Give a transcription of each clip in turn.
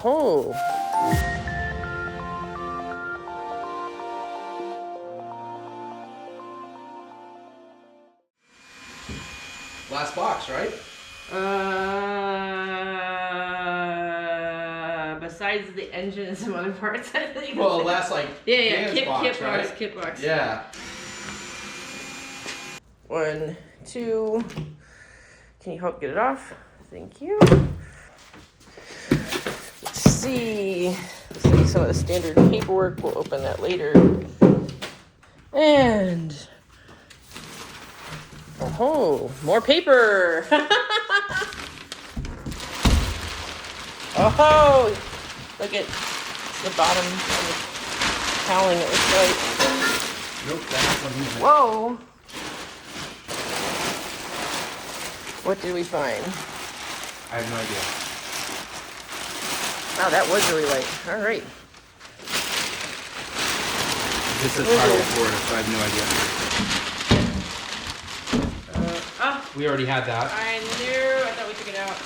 Oh. Last box, right? Besides the engine and some other parts, I think. Well, last like kit box, right? box, kit box. Yeah. 1, 2. Can you help get it off? Thank you. Let's see. Let's see some of the standard paperwork. We'll open that later. And oh, more paper. Oh, look at the bottom of the cowling. It looks like. Nope, that has something in it. Whoa. What did we find? I have no idea. Wow, that was really light. All right. This says Firewall for it, so I have no idea. We already had that. I knew. I thought we took it out.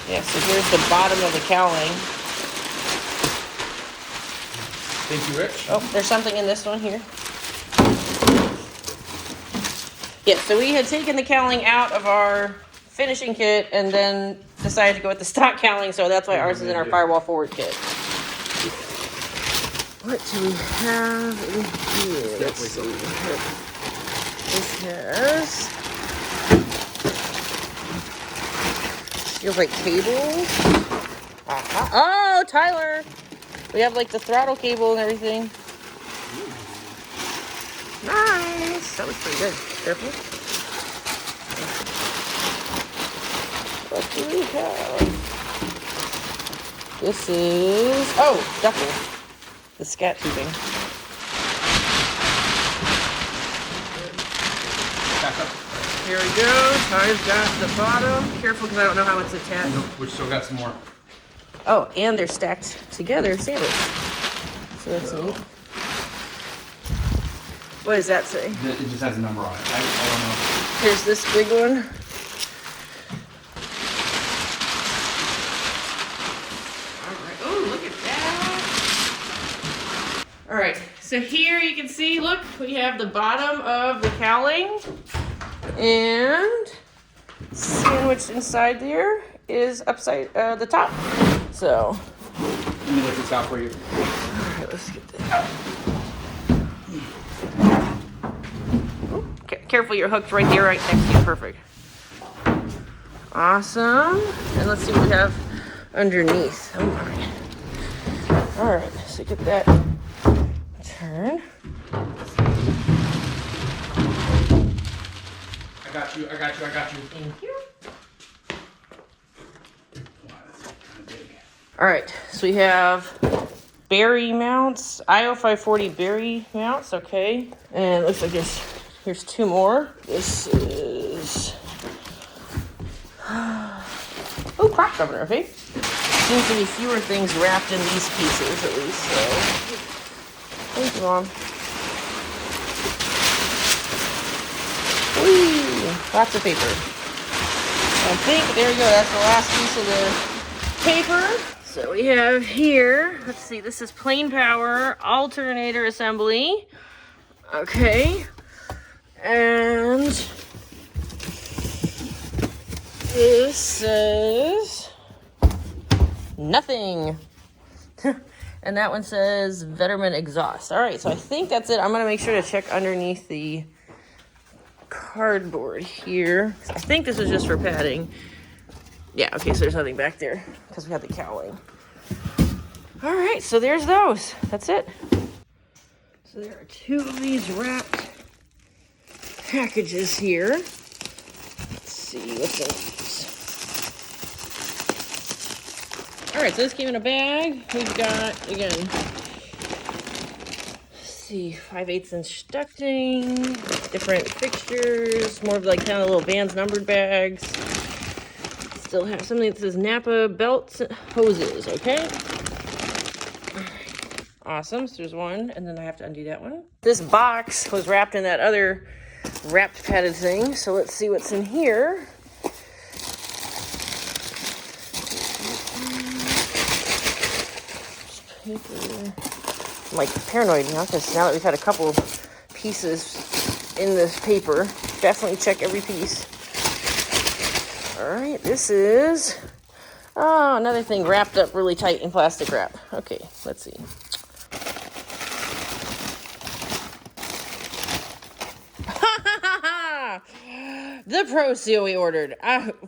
Yeah, so here's the bottom of the cowling. Thank you, Rich. Oh, there's something in this one here. Yeah, so we had taken the cowling out of our finishing kit and then decided to go with the stock cowling, so that's why ours is in our Firewall forward kit. What do we have in here? Let's see. This has... feels like cables. Oh, Tyler! We have like the throttle cable and everything. Nice! That was pretty good. Careful. What do we have? This is... oh, duffel. The scat tubing. Back up. Here we go. Ty's got the bottom. Careful because I don't know how it's attached. Nope, we still got some more. Oh, and they're stacked together, sandwich. So that's neat. What does that say? It just has a number on it. I don't know. Here's this big one. Alright. Oh, look at that. Alright, so here you can see, look, we have the bottom of the cowling. And sandwiched inside there is upside the top. So let me lift this out for you. Alright, let's get that. Careful, your hook's right there, right next to you. Perfect. Awesome. And let's see what we have underneath. Oh my. Alright, so get that turn. I got you. Thank you. Alright, so we have berry mounts, IO540 berry mounts, okay. And it looks like here's 2 more. This is, oh, crop governor, okay. Seems to be fewer things wrapped in these pieces, at least, so. Thank you, Mom. Whee! Lots of paper. I think, there we go, that's the last piece of the paper. So we have here, let's see, this is plain power alternator assembly. Okay. And this says nothing. And that one says Vetterman exhaust. All right, so I think that's it. I'm gonna make sure to check underneath the cardboard here. I think this was just for padding. Yeah, okay, so there's nothing back there because we had the cowling. All right, so there's those. That's it. So there are 2 of these wrapped packages here. Let's see what's in these. All right, so this came in a bag. We've got, again, let's see, 5/8 inch ducting, different fixtures, more of like kind of little Vans numbered bags. Still have something that says Napa belts, hoses, okay? Awesome, so there's one, and then I have to undo that one. This box was wrapped in that other wrapped padded thing. So let's see what's in here. Paper. I'm like paranoid now because now that we've had a couple pieces in this paper, definitely check every piece. All right, this is another thing wrapped up really tight in plastic wrap. Okay, let's see. The Pro Seal we ordered.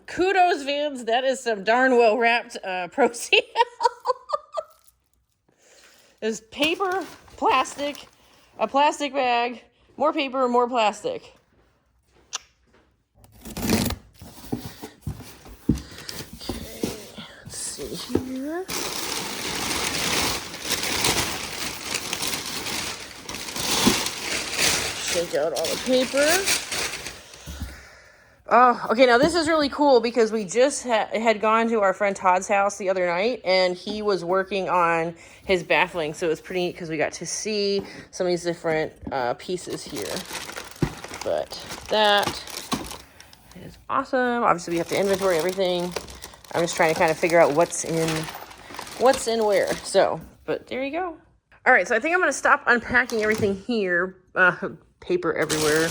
Kudos, Vince. That is some darn well wrapped Pro Seal. There's paper, plastic, a plastic bag, more paper, more plastic. Okay, let's see here. Shake out all the paper. Oh, okay, now this is really cool because we just had gone to our friend Todd's house the other night, and he was working on his baffling, so it was pretty neat because we got to see some of these different pieces here. But that is awesome. Obviously, we have to inventory everything. I'm just trying to kind of figure out what's in where. So, but there you go. All right, so I think I'm going to stop unpacking everything here. Paper everywhere.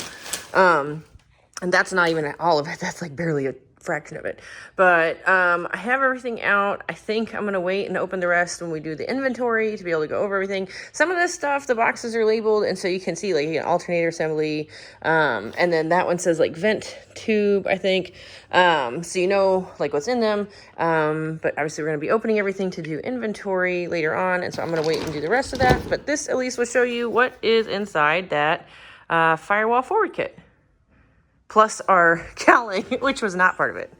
And that's not even all of it. That's like barely a fraction of it. But I have everything out. I think I'm going to wait and open the rest when we do the inventory to be able to go over everything. Some of this stuff, the boxes are labeled, and so you can see like an alternator assembly. And then that one says like vent tube, I think. So you know like what's in them. But obviously we're going to be opening everything to do inventory later on. And so I'm going to wait and do the rest of that. But this at least will show you what is inside that Firewall forward kit. Plus our cowling, which was not part of it.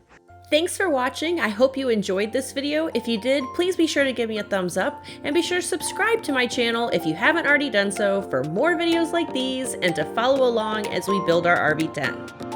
Thanks for watching. I hope you enjoyed this video. If you did, please be sure to give me a thumbs up and be sure to subscribe to my channel if you haven't already done so for more videos like these and to follow along as we build our RV-10.